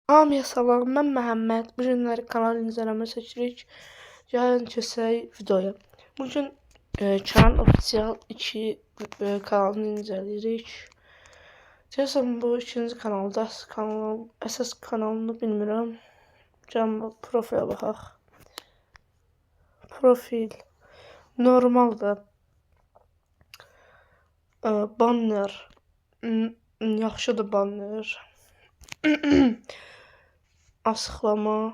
Hamıya salam, mən Məhəmməd. Bu günləri kanal incələmə seçirik. Gəlin keçək videoya. Bugün Kənan Official 2 kanalını incələyirik. Deyəsən bu ikinci kanalda, əsas kanalını bilmirəm. Gəlin profilə baxaq. Profil normaldır. Banner yaxşıdır banner. Açıqlama.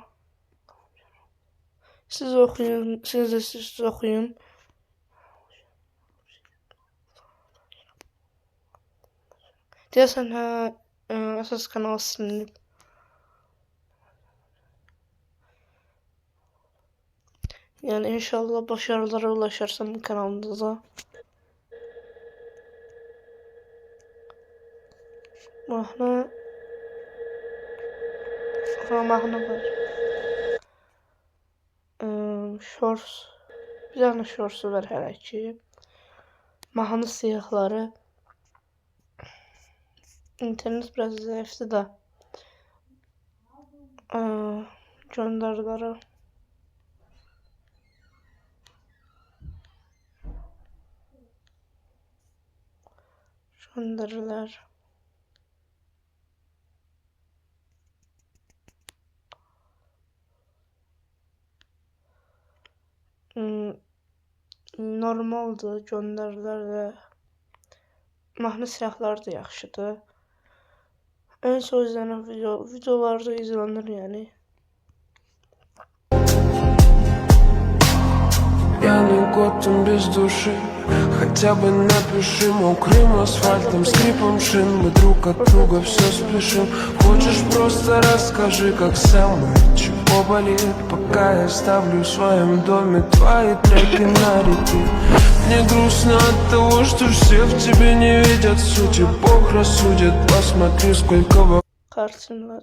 Siz oxuyun, siz oxuyun. Deyəsən əsas kanal silinib. Yəni inşallah başarılara ulaşarsam kanalınıza. Mahnı var. Shorts. Bir tane shorts var hələ ki. Mahnı siyahları. İnternet biraz zəifdir də. Göndəriləri. Göndərilər. Normaldır, göndərilər də. Mahnı siyahları da yaxşıdır. En son izlenen videolarda izlenir yani. Я не готов без души. Хотя бы напиши мокрым асфальтом, скрипом шин. Мы друг от друга все спешим. Хочешь, просто расскажи, как сам чего болит. Пока я ставлю в своем доме твои треки на репит. Мне грустно от того, что все в тебе не видят сути. Бог рассудит, посмотри, сколько вокруг. Karşımda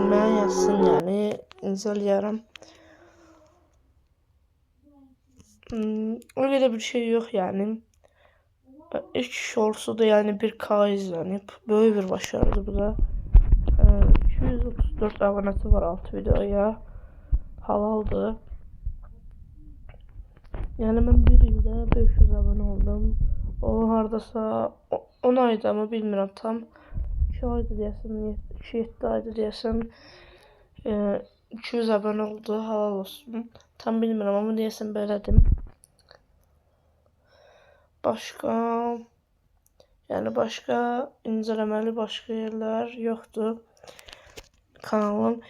mən yazsın yani incələyərəm. Öyle bir şey yok yani. İlk shorts'u da yani 1K izlenip böyle bir başarılı bu da. 234 abonesi var alt videoya. Halaldı. Yani ben bir ildə 500 abone oldum. O hardasa 10 ayda mı bilmirəm tam. 2 ayda deyəsən, 2-7 ayda deyəsən 200 abone oldu, halal olsun. Tam bilmirəm ama deyəsən belədim. Başka yani başka incələməli başka yerler yoktu kanalım.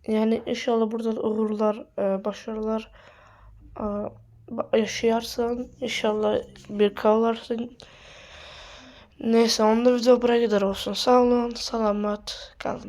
Yani inşallah burada uğurlar, başarılar yaşayarsın. İnşallah bir kalarsın. Neyse onda video buraya kadar olsun. Sağ olun, selamet kalın.